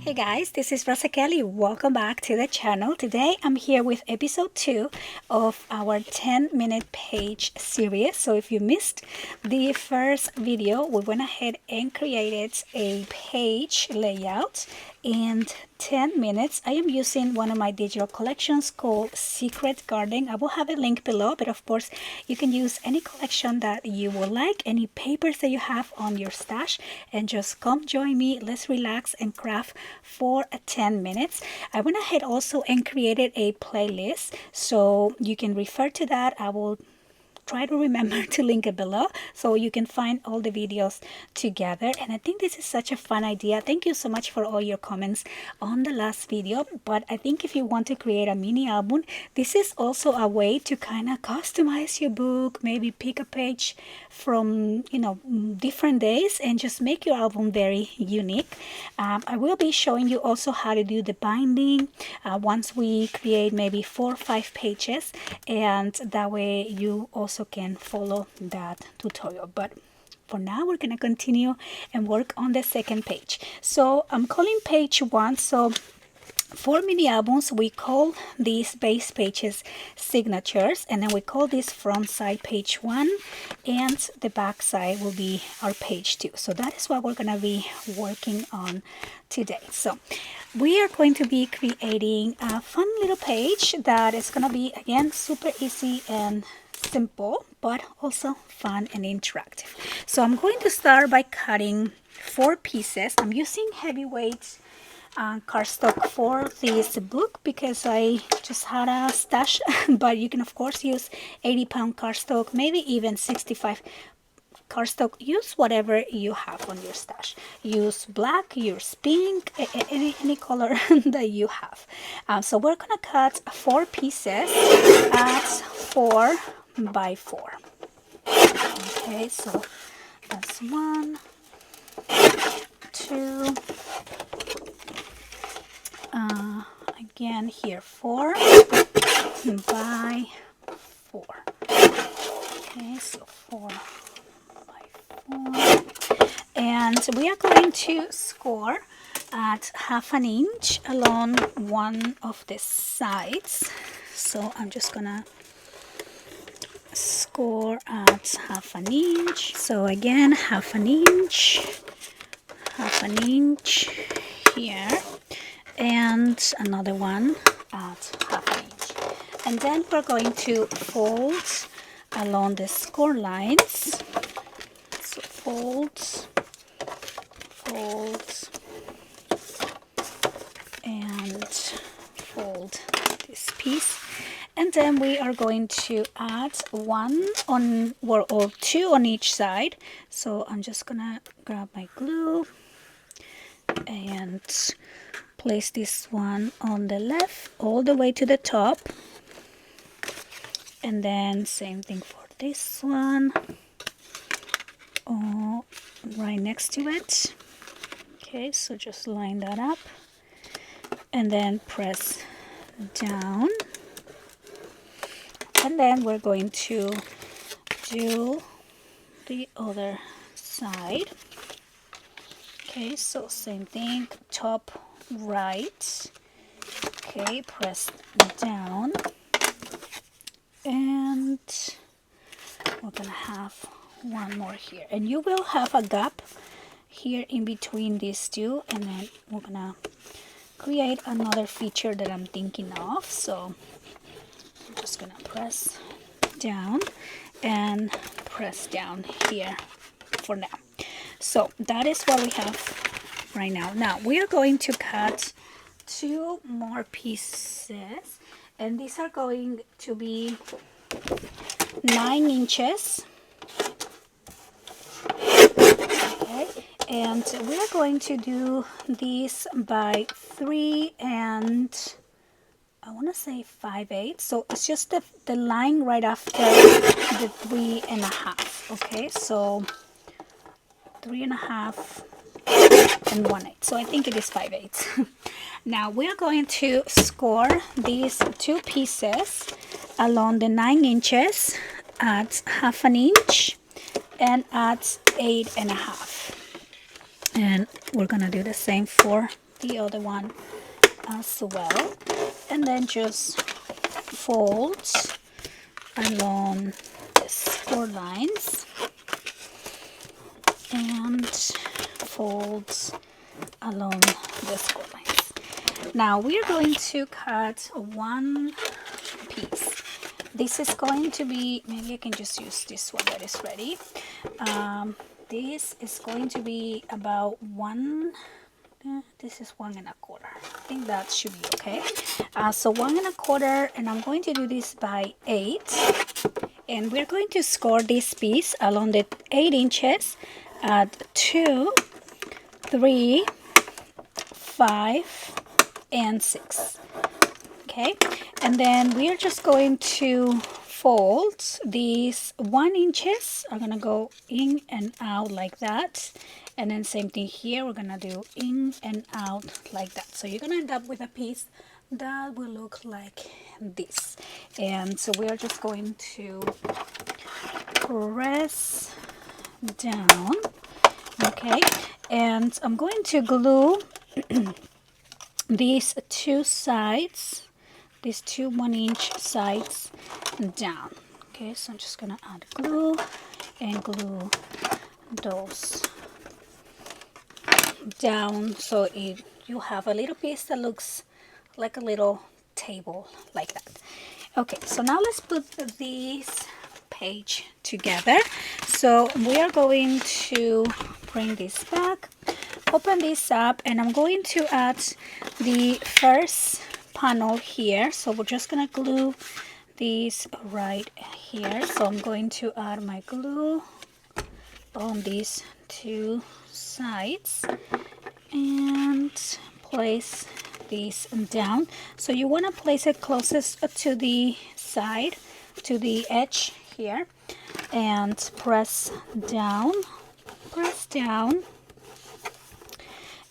Hey guys, this is Rosakelly. Welcome back to the channel. Today I'm here with episode 2 of our 10-minute page series. So if you missed the first video, we went ahead and created a page layout in 10 minutes. I am using one of my digital collections called Secret Garden. I will have a link below, but of course you can use any collection that you would like, any papers that you have on your stash, and just come join me. Let's relax and craft for 10 minutes. I went ahead also and created a playlist, so you can refer to that. I will try to remember to link it below so you can find all the videos together. And I think this is such a fun idea. Thank you so much for all your comments on the last video. But I think if you want to create a mini album, this is also a way to kind of customize your book, maybe pick a page from different days and just make your album very unique. I will be showing you also how to do the binding once we create maybe 4 or 5 pages, and that way you also can follow that tutorial. But for now we're gonna continue and work on the second page. So I'm calling page 1. So for mini albums, we call these base pages signatures, and then we call this front side page 1, and the back side will be our page 2. So that is what we're going to be working on today. So we are going to be creating a fun little page that is going to be, again, super easy and simple, but also fun and interactive. So I'm going to start by cutting 4 pieces. I'm using heavyweight cardstock for this book because I just had a stash, but you can of course use 80-pound cardstock, maybe even 65 cardstock. Use whatever you have on your stash. Use black, use pink, any color that you have. So we're gonna cut 4 pieces at 4 by 4. Okay, so that's 1, 2, again here 4 by 4. Okay, so 4 by 4, and we are going to score at 1/2 inch along one of the sides. So I'm just gonna score at 1/2 inch. So again, 1/2 inch, 1/2 inch here, and another one at 1/2 inch. And then we're going to fold along the score lines. So fold, and fold this piece. And then we are going to add 1 on, or 2 on each side. So I'm just gonna grab my glue and place this one on the left all the way to the top, and then same thing for this one, right next to it. Okay, so just line that up and then press down, and then we're going to do the other side. Okay, so same thing, top right. Okay, press down, and we're gonna have one more here, and you will have a gap here in between these two, and then we're gonna create another feature that I'm thinking of. So I'm just gonna press down and press down here for now. So that is what we have right now. Now we are going to cut 2 more pieces, and these are going to be 9 inches. Okay, and we are going to do these by 3 and I want to say 5/8. So it's just the line right after the 3.5. Okay, so 3.5 and 1/8. So I think it is 5/8. Now we're going to score these 2 pieces along the 9 inches at 1/2 inch and at 8.5. And we're gonna do the same for the other one as well, and then just fold along these 4 lines and fold along these 4 lines. Now we are going to cut one piece. This is going to be, maybe I can just use this one that is ready. This is going to be about this is 1 1/4. I think that should be okay. So 1 1/4, and I'm going to do this by 8. And we're going to score this piece along the 8 inches at 2, 3, 5, and 6. Okay, and then we are just going to fold these 1 inches are gonna go in and out like that, and then same thing here, we're gonna do in and out like that. So you're gonna end up with a piece that will look like this. And so we are just going to press down, okay, and I'm going to glue these 2 sides, these 2 1-inch sides down. Okay, so I'm just gonna add glue and glue those down, so you have a little piece that looks like a little table like that. Okay, so now let's put this page together. So we are going to bring this back, open this up, and I'm going to add the first panel here. So we're just gonna glue these right here. So I'm going to add my glue on these 2 sides and place these down. So you want to place it closest to the side, to the edge here, and press down,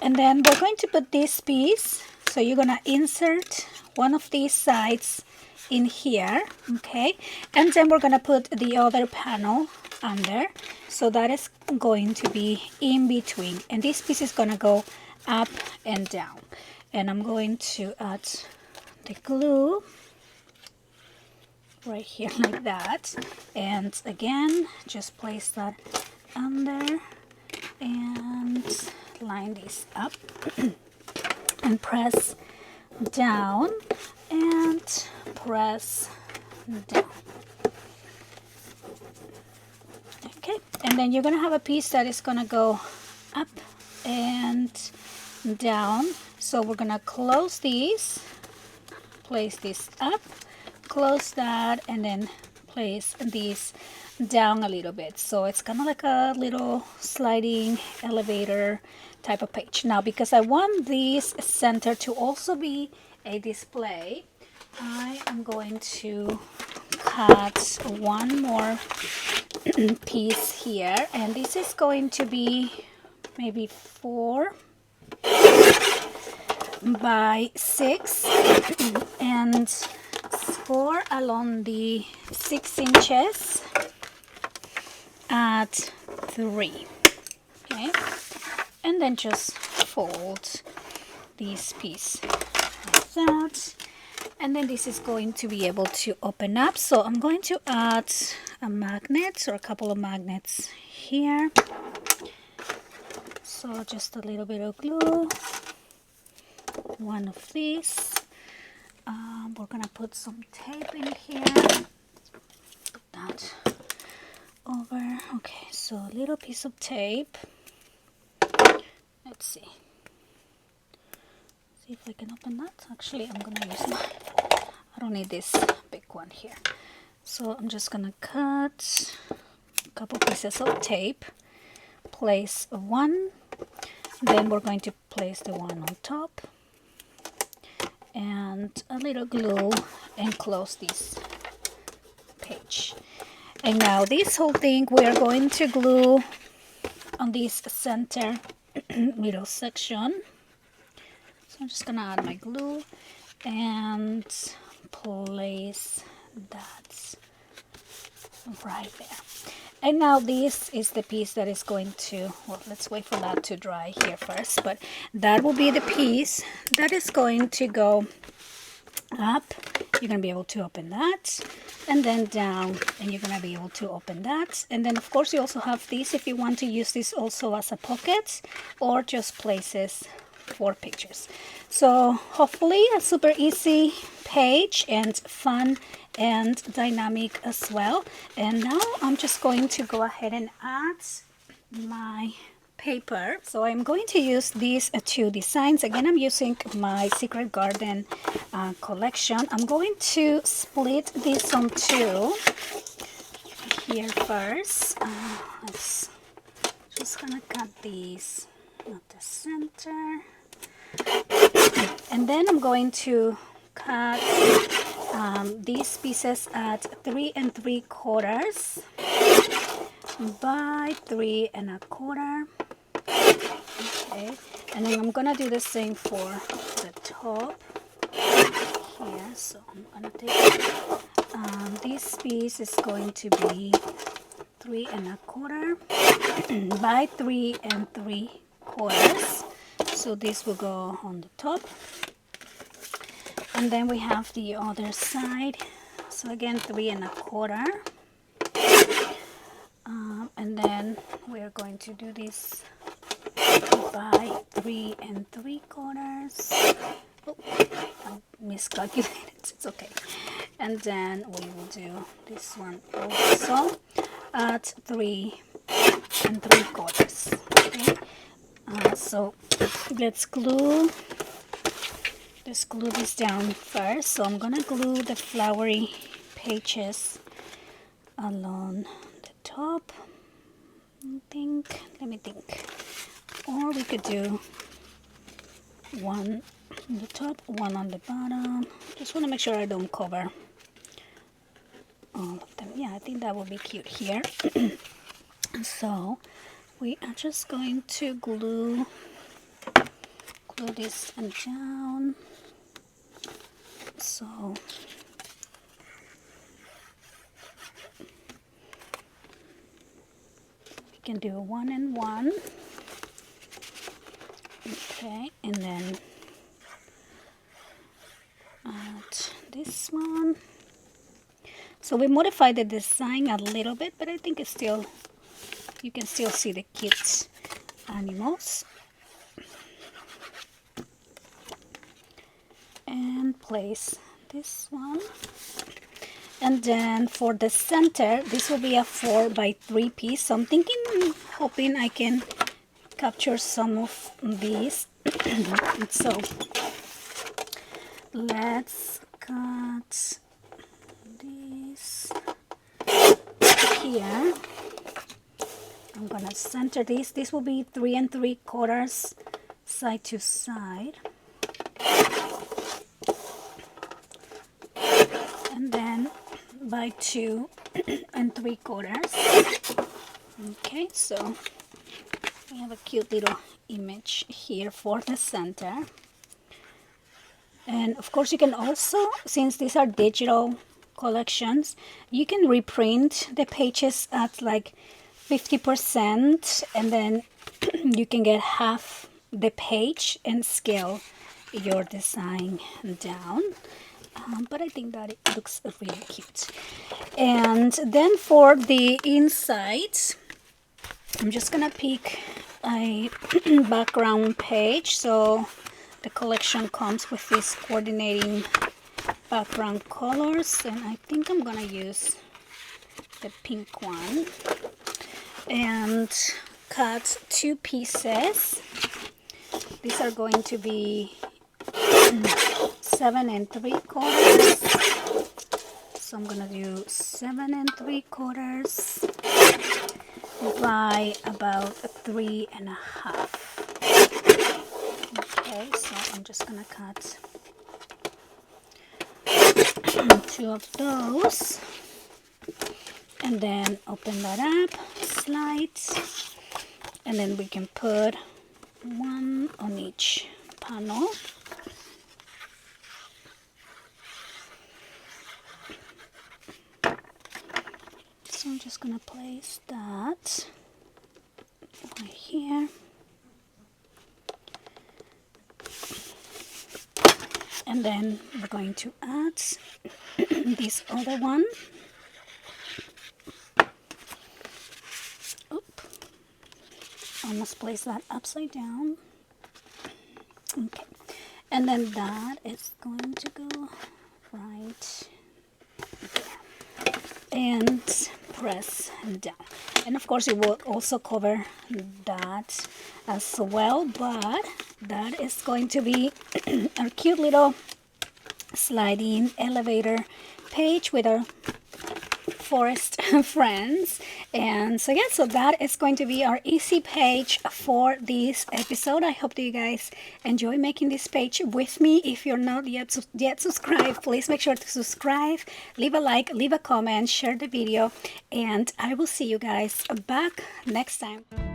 and then we're going to put this piece. So you're gonna insert one of these sides in here, okay, and then we're gonna put the other panel under, so that is going to be in between, and this piece is gonna go up and down. And I'm going to add the glue right here like that, and again just place that under and line this up and press down and press down. Okay, and then you're gonna have a piece that is gonna go up and down. So we're gonna close these, place this up, close that, and then place these down a little bit. So it's kind of like a little sliding elevator type of page. Now, because I want this center to also be a display, I am going to cut one more piece here, and this is going to be maybe 4 by 6 and score along the 6 inches at 3. Okay, and then just fold this piece like that, and then this is going to be able to open up. So I'm going to add a magnet or a couple of magnets here. So just a little bit of glue, one of these. We're gonna put some tape in here, put that over. Okay, so a little piece of tape. Let's see if I can open that. Actually, I'm gonna use I don't need this big one here. So I'm just gonna cut a couple pieces of tape, place one, then we're going to place the one on top, and a little glue, and close this page. And now this whole thing we are going to glue on this center middle section. So I'm just gonna add my glue and place that right there. And now this is the piece that is going to, well, let's wait for that to dry here first, but that will be the piece that is going to go up. You're going to be able to open that, and then down, and you're going to be able to open that. And then of course you also have this if you want to use this also as a pocket or just places for pictures. So hopefully a super easy page and fun and dynamic as well. And now I'm just going to go ahead and add my paper. So I'm going to use these two designs. Again, I'm using my Secret Garden collection. I'm going to split this on two here first. Let's just gonna cut these at the center, and then I'm going to cut these pieces at 3 3/4 by 3 1/4. Okay, and then I'm gonna do the same for the top here. So I'm gonna take this piece is going to be 3 1/4 by 3 3/4. So this will go on the top, and then we have the other side. So again, 3 1/4, and then we're going to do this by 3 3/4. Oh, I miscalculated. It's okay. And then we will do this one also at 3 3/4. Okay. So let's glue this down first. So I'm gonna glue the flowery pages along the top. Let me think. Or we could do one on the top, one on the bottom. Just want to make sure I don't cover all of them. Yeah, I think that will be cute here. So we are just going to glue this down. So we can do 1 and 1. Okay, and then add this one. So we modified the design a little bit, but I think it's still, you can still see the cute animals. And place this one. And then for the center, this will be a 4 by 3 piece. So I'm hoping I can capture some of these. So let's cut this here. I'm gonna center this. This will be 3 3/4 side to side. And then by 2 3/4. Okay, so we have a cute little image here for the center. And of course you can also, since these are digital collections, you can reprint the pages at like 50%, and then you can get half the page and scale your design down. But I think that it looks really cute. And then for the inside, I'm just gonna pick a background page. So the collection comes with these coordinating background colors, and I think I'm gonna use the pink one and cut 2 pieces. These are going to be 7 3/4. So I'm gonna do 7 3/4 by about 3 1/2. Okay, so I'm just gonna cut 2 of those, and then open that up, slide, and then we can put one on each panel. So I'm just gonna place that right here. And then we're going to add this other one. Oop. I must place that upside down. Okay. And then that is going to go right there. And press down. And of course it will also cover that as well, but that is going to be our cute little sliding elevator page with our forest friends. And so yeah, so that is going to be our easy page for this episode. I hope that you guys enjoy making this page with me. If you're not yet subscribed, please make sure to subscribe, leave a like, leave a comment, share the video, and I will see you guys back next time.